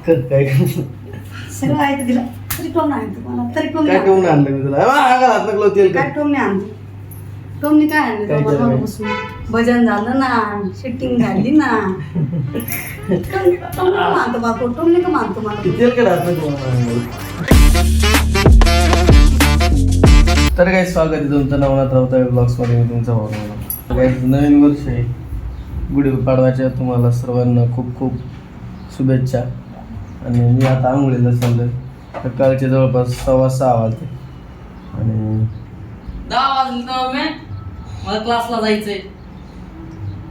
कर काय सगळं आहे तिला तरी टोमणे आणतो मला तरी टोमणे काय ठेवून आणलं मी तुला हात नकलो तेल काय टोमणे आणतो टोमणे काय आणले काय बाबा केलं? बसून भजन झालं ना शूटिंग झाली ना टोमणे का मानतो बापू टोमणे का मानतो मला तेल कडे हात नकलो तर काय स्वागत आहे तुमचं नवनाथ राऊताळे ब्लॉग्समध्ये मी तुमचा भाऊ काय नवीन वर्ष आहे गुढीपाडव्याच्या तुम्हाला सर्वांना खूप खूप शुभेच्छा. आणि मी आता आंघोळीला चाललोय सकाळचे जवळपास 6:15 वाजले आणि 10 वाजले तर मला क्लासला जायचंय.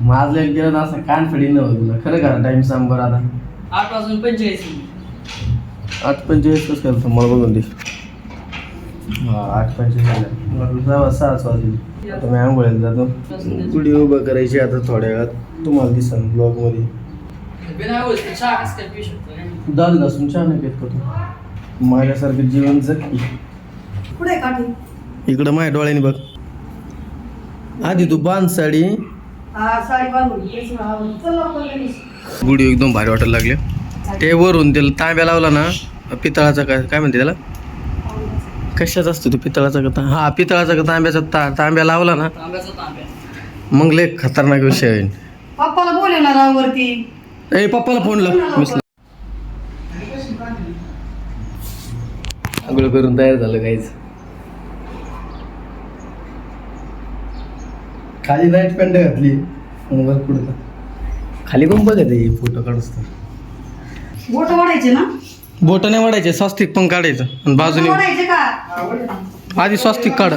माझं गेलं ना असं कान फडी नव्हतं तुला खरं खरं टाइम सांग बरं आता 8:45 8:45 कसं केलं तर मला बघून दे. हा 8:45 झालं मला 6:30 वाजले. आता मी आंघोळीला जातो गुढी उभं करायची आता थोड्या वेळात तुम्हाला दिसन ब्लॉगमध्ये. दाल लसूण चहा नाही पेत का तू माझ्यासारखं जीवन जग की. पुढे काठी इकडं माझ्या डोळ्याने बघ आधी तू बांध साडी. हा साडी बांधून तेच ना चल लवकर लगेच. गुढी एकदम भारी वाटायला लागले. ते वरून त्याला तांब्या लावला ना पितळाचा काय म्हणते त्याला कशाचा असतो तो पितळाचा का हा पितळाचा का तांब्याचा तांब्या लावला ना मग लय खतरनाक विषय आहे. पप्पाला बोलवणार राव वरती ए पप्पाला फोन लाव. आंघोळ करून तयार झालं काहीच खाली नाईट पॅन्ट घातली मोबाईल पुढे खाली पण बघत आहे फोटो काढूस तर बोट वाढायचे ना बोट नाही वाढायचे स्वस्तिक पण काढायचं आणि बाजूने वाढायचे का आधी स्वस्तिक काढ.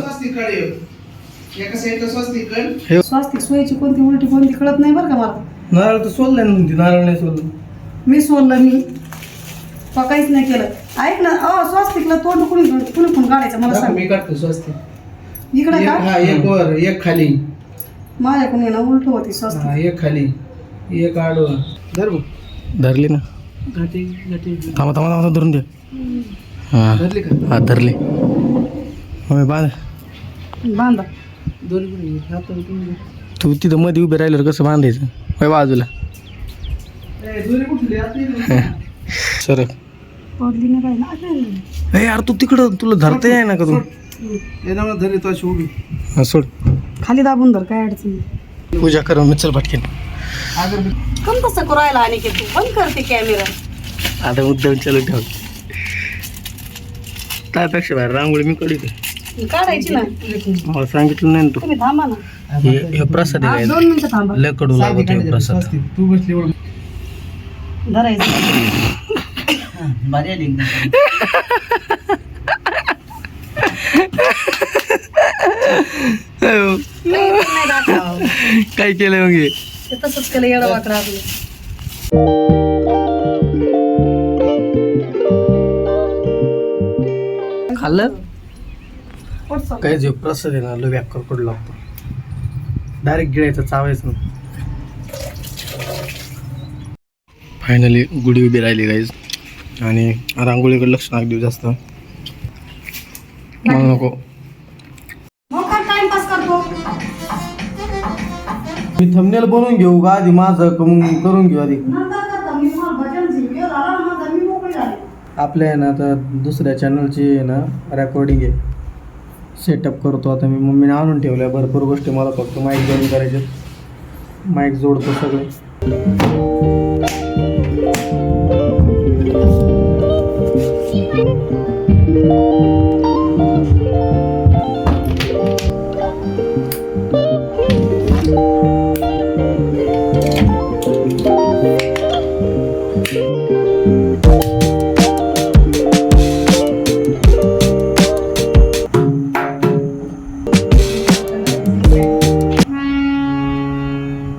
हे स्वास्तिक सोयीची कोणती उलटी कोणती कळत नाही बरं का मला. नारळ तर सोडलं ना म्हणते नारळ नाही सोडलं मी सोडलं मी तो काहीच नाही केलं. ऐक ना स्वास्तिकला तोंड कुणी कोण काढायचं मला सांग. मी काढतो स्वस्तिक इकडे का हा एक वर एक खाली माझ्याकडून ना उलट होती स्वास्तिक. हा एक खाली एक आडवा धर बघ. धरली ना घाटी घाटी थांबा थांबा थांबा धरून दे. हां धरली का हात धरले मग बांध. बांधा दोन्ही पण हात तू तिथं मध्ये उभे राहिल्यावर कसं बांधायचं होय बाजूला दोन्ही कुठले आत सर पडली नाही पाहिजे ए यार तू तिकडं तुला धरता आहे ना का तू येणार धरली तो अशी उभी हा सोड खाली दाबून धर काय अडचण नाही. पूजा कर मी चल पटकेन. कम तसं करायला आणि की तू बंद करते कॅमेरा. आता मुद्दाम चालू ठेव त्यापेक्षा बाहेर रांगोळी मी कधी काढायची ना मला सांगितलं नाही ना तुम्ही थांबा ना तू हे प्रसाद हा, आहे 2 मिनिटं थांबा लय कडू लागतो हे प्रसाद. तू बसली एवढं धरायचं भारी आली नाही दाखवा. काय केलं मग हे? ते तसंच केलं येडं वाकडं आपलं. खाल्लं पोटचं. काय जे प्रसाद आहे ना लो व्याकर कडू लागतो डायरेक्ट गिळायचं चावायचं. फायनली गुढी उभी राहिली गाईज आणि रांगोळीकडे लक्ष नाग देऊ जास्त मला नको. मग काय टाइमपास करतो. मी थंबनेल बनवून घेऊ का आधी माझं करून घेऊ आधी. नंतर करता मी मला भजन व्हिडिओ झाला ना माझा मी मोकळी झाली. आपल्या आहे ना आता दुसऱ्या चॅनलची आहे ना रेकॉर्डिंग आहे सेटअप करतो आता मी मम्मीने आणून ठेवल्या भरपूर गोष्टी मला फक्त माईक जॉईन करायचे माईक जोडतो सगळे.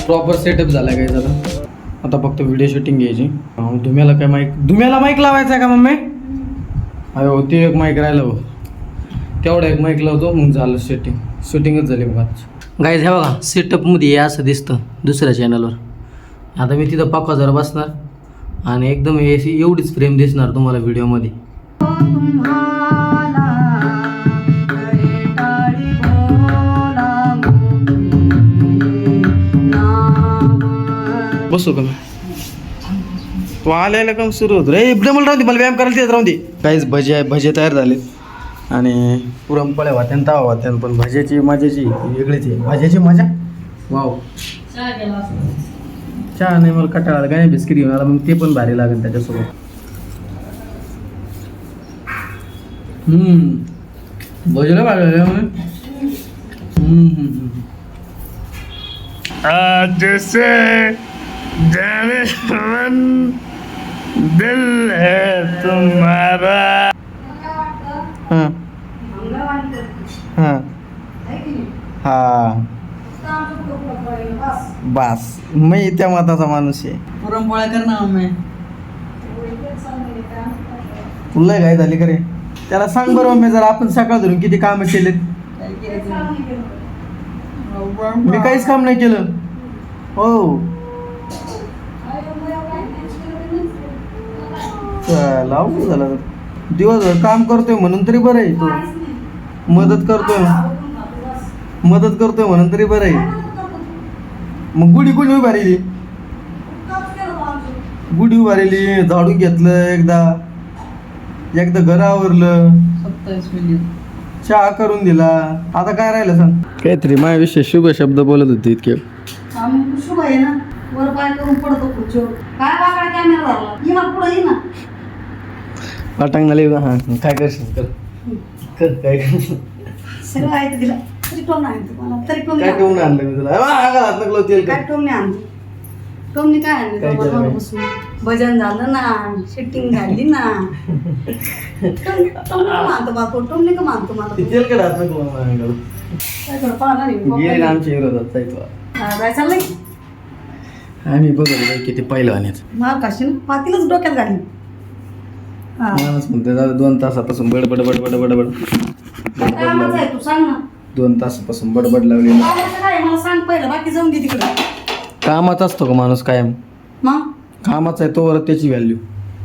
प्रॉपर सेटअप झाला काय झालं आता फक्त व्हिडिओ शूटिंग घ्यायची. धुम्याला काय धुम्याला माईक लावायचा आहे का मम्मी. अयो ते एक माईक राहिलं हो तेवढा एक माईक लावतो मग झालं शूटिंगच झाली मग आज. गाईज हे बघा सेटअपमध्ये असं दिसतं दुसऱ्या चॅनलवर. आता मी तिथं पक्का जरा बसणार आणि एकदम एवढीच फ्रेम दिसणार तुम्हाला व्हिडिओमध्ये. बसू का मी तो आल्याला काम सुरू होतं रे डबल राहून दे मला व्यायाम करायला तेच राहून दे काहीच भजे तयार झाले आणि पुरणपोळ्या वाट्यान तवा वाट्यान पण भज्याची मजाची वेगळीच आहे भज्याची मजा वाव चहा नाही मला कटाळा आला काय बिस्किट घेऊन आला मग ते पण भारी लागेल त्याच्यासोबत भजला भारी आज से जाने मन दिल है तुम्हारा. हां हां हां बस मी त्या मताचा माणूस आहे पुरणपोळ्या कर ना मम्मी. तुला काय झाली का रे त्याला सांग बरं मी जर आपण सकाळ धरून किती कामं केलेत मी काहीच काम नाही केलं हो चला अवघड झालं तर. दिवसभर काम करतोय म्हणून तरी बरं आहे तो मदत करतोय म्हणून तरी बरं आहे मग गुढी कोणी उभारली गुढी उभारली झाडून घेतलं एकदा घर आवरलं 27 मिनिट. चहा करून दिला आता काय राहिलं सांग काहीतरी माझ्याविषयी शुभ शब्द बोलत होते इतके शुभ आहे ना वर पाय करून पडतो खुर्चीवर काय वाकडा कॅमेरा झाला ये ना पुढे ये ना वाटांग झाले हां काय करशील कर काय करशील सगळं आहे तिला तरी टोमणे आणते मला तरी टोमणे काय ठेवून आणलं मी तुला हात नको तेल काय टोमणे आणते टोमणे काय आणले काय केलं बाबा बाई? बसून भजन झालं ना शूटिंग झाली ना टोमणे का मानतो बापू टोमणे का मानतो मला ते तेल कडे हात नको माझ्याकडे काय करू पाहणार गेले ना आमच्या विरोधात जायचो काय चाललंय आम्ही बघत किती पहिलं आणि मार काशी ना पातीलच डोक्यात घाली हा माणूस म्हणते दादा 2 तासापासून बडबड काय आवाज आहे तू सांग ना 2 तासापासून बडबड लावली आवाज काय आहे? मला सांग पहिलं बाकी जाऊन दे तिकडे कामात असतो का माणूस कायम मग कामाचा आहे तोवर त्याची व्हॅल्यू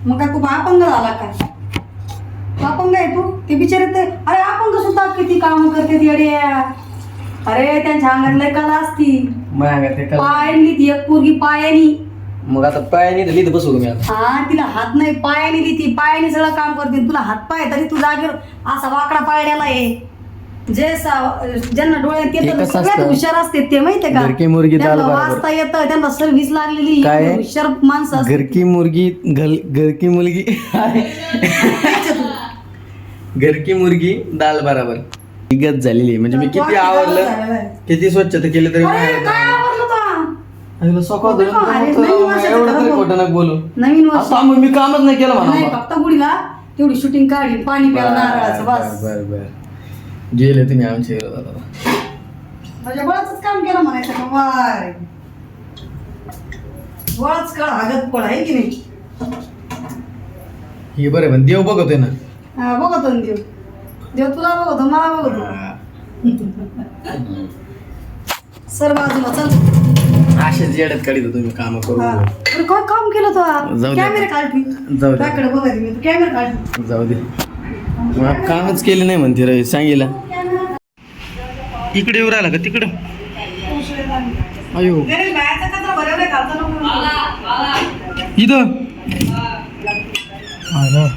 मग काय तू अपंग झाला काय अपंग आहे तू ते बिचारे ते अरे अपंग सुद्धा किती काम करते येड्या अरे त्यांच्या अंगात लय कला असती पायानी ती एक पोरगी पायानी मग आता पायाने लिहित बसू मी आता हा तिला हात नाही पायानी लिहिती पायानी सगळं काम करते तुला हात पाय तरी तू जागेवर असा वाकडा पायड्याला आहे ज्यांना डोळे ते हे तर कसं सगळ्यात असतं? हुशार असते ते माहितीये का घरकी मुर्गी दाल त्यांना बराबर. वाचता येतं त्यांना सर्व्हिस लागलेली काय? एवढी हुशार माणसं असतात. घरकी मुलगी घरकी मुर्गी दाल बराबर गत झालेली आहे. म्हणजे मी किती आवडलं किती स्वच्छता केली तरी अरे, काय आवडलं तुला? सकाळ अरे, नवीन वर्षाचं एवढं तरी खरं खोटं नका बोलू नवीन वर्ष आता मी कामच नाही केलं नाही म्हणा फक्त गुढीला तेवढी शूटिंग काढली पाणी प्यायला नारळाचं बस बर गेले तुम्ही आमच्या विरोधात माझ्या बळाच काम केलं म्हणायचं का वाय बळच काळ हागत पड आहे की नाही हे बरं पण देव बघतोय ना हा, बघतो ना देव देव तुला बघतो मला बघतो सर बाजूला चल असेच येड्यात काढित तुम्ही काम करू हा. अरे काय काम केलं जाऊ तू दे. कॅमेरा काढली जाऊ दे. त्याकडे बघायची मी तू कॅमेरा काढली जाऊ दे मग कामच केले नाही म्हणते रे सांगितलं इकडे येऊ राहिला का तिकडं अयो बाहेरचा कचरा भरवला घालता नको इथं आला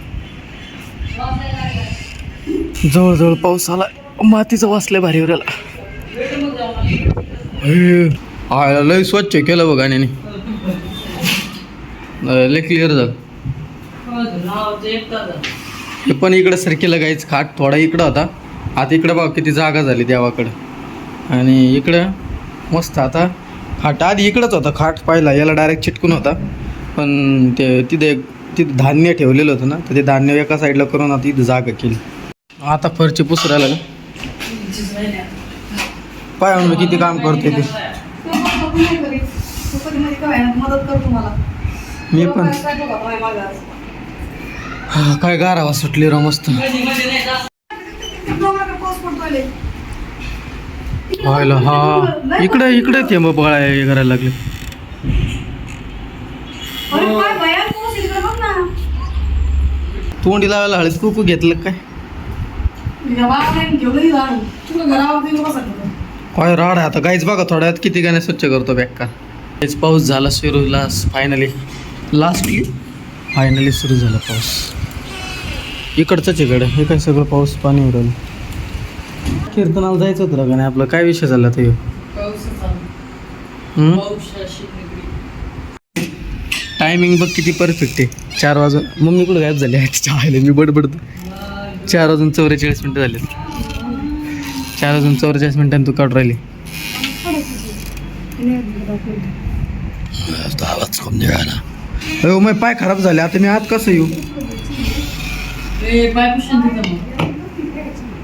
जवळजवळ पाऊस आला मातीचं वाचलंय भारी राहिला आला लय स्वच्छ केलं बघ गाण्याने लय क्लिअर झालं हे पण इकडं सरकेलं गायच खाट थोडा इकडं होता आता इकडं बघ किती जागा झाली देवाकडं आणि इकडं मस्त आता खाट आधी इकडंच होता खाट पाहिला याला डायरेक्ट चिटकून होता पण ते तिथे धान्य ठेवलेलं होतं ना तर ते धान्य एका साईडला करून आता इथं जागा केली आता फरची पुसरायला लागलं पाय म्हणून किती काम करतोय ते मदत कर तुम्हाला मी पण काय गारावा सुटली रा मस्त व्हायला हा इकडे ते मग बघा हे करायला लागले तोंडी लावायला हळद कुकू घेतलं काय काय राड आहे आता गाईच बघा थोड्यात किती गाणे स्वच्छ करतो बॅग का हेच पाऊस झाला सुरूला फायनली लास्टली फायनली सुरू झाला पाऊस. इकडचंच इकडे हे काय सगळं पाऊस पाणी उडवलं. कीर्तनाला जायचं होतं का नाही आपलं? काय विषय झाला ते? टायमिंग बघ किती परफेक्ट आहे. 4 वाजून मम्मी कुठं गायब झाली तिच्या आईला मी बडबडतो. 4 वाजून 44 मिनटं झाले. 4 वाजून 44 मिनिटांनी तू काढून राहिली. आवाज कमी निघाला. अहो मग पाय खराब झाले आता मी आत कसं येऊ?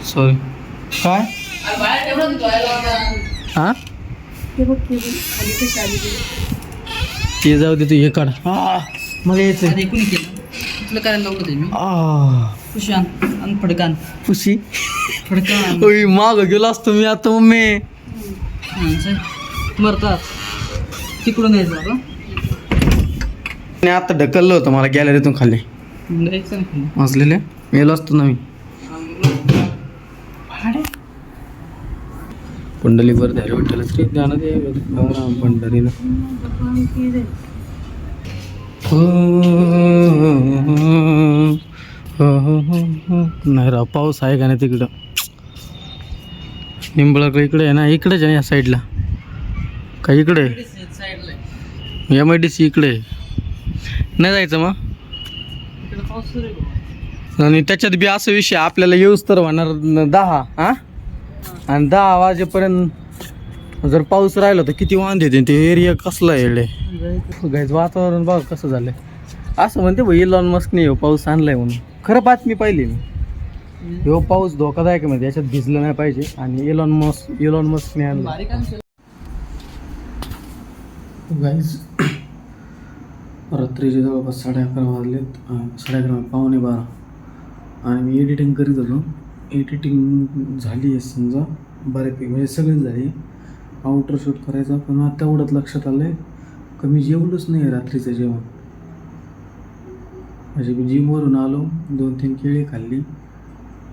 सॉरी काय हा ते जाऊ दे तू हे काढ. मला यायचं तुला करायला लावलं मी खुशान आणि फडकान खुशी फडकान माग गेलो असतो मी आता मम्मी. मरतात तिकडून यायचं आता ढकललं होतं मला गॅलरीतून खाली जायचं नाही. असलेले मेलो असतो ना मी. पुंडलीवर धारे विठ्ठल श्री ज्ञानदेव राम पंढरीला. नाही राव पाऊस आहे का नाही तिकडं? निंबळकर इकडे आहे ना, इकडेच आहे ना या साईडला. का इकडे MIDC इकडे नाही जायचं मग? आणि त्याच्यात बी असं विषय आपल्याला येऊच तर होणार 10 आणि 10 वाजेपर्यंत जर पाऊस राहिला तर किती वांदे येते. ते एरिया कसला आहे येडे गायचं वातावरण बघ कसं झालंय. असं म्हणते भाई इलॉन मस्कने ह्यो पाऊस आणलाय म्हणून. खरं बातमी पाहिली मी. ह्यो पाऊस धोकादायक आहे म्हणजे याच्यात भिजलं नाही पाहिजे आणि इलॉन मस्कने आणला. गाईज रात्रीचे जवळपास 11:30 वाजलेत. 11:30 11:45 आणि मी एडिटिंग करीत होतो. एडिटिंग झाली आहे समजा बऱ्यापैकी म्हणजे सगळीच झाली. आउटर शूट करायचा पण आता तेवढंच लक्षात आलं आहे का मी जेवलोच नाही आहे रात्रीचं जेवण. म्हणजे मी जिमवरून आलो 2-3 केळी खाल्ली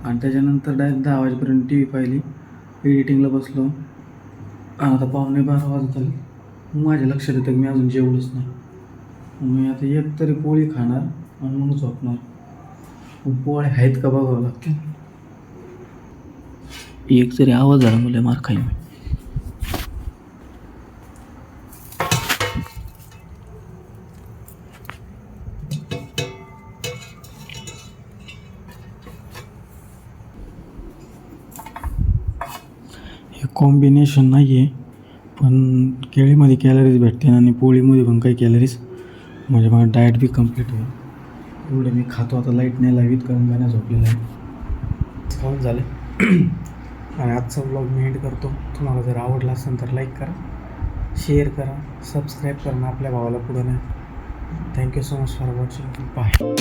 आणि त्याच्यानंतर डायरेक्ट 10 वाजेपर्यंत TV पाहिली. एडिटिंगला बसलो आणि आता 11:45 वाजत आले. माझ्या लक्षात येतं की मी अजून जेवलोच नाही. मी आता एक तरी पोळी खाणार आणि मग झोपणार. पोळ्या आहेत का बघावं लागते. एक तरी आवाज झाला मला मार खाईन. हे कॉम्बिनेशन नाही आहे पण केळीमध्ये कॅलरीज भेटते आणि पोळीमध्ये पण काही कॅलरीज म्हणजे मला डाएट बी कम्प्लीट होईल. एवढे मी खातो. आता लाईट नाही लावीत कारण गाण्या झोपलेलं आहे. खाऊन झाले आणि आजचा व्लॉग मी एंड करतो. तुम्हाला जर आवडला असेल तर लाईक करा, शेअर करा, सबस्क्राईब करा. आपल्या भावाला पुढं नाही. Thank you so much for watching. Bye.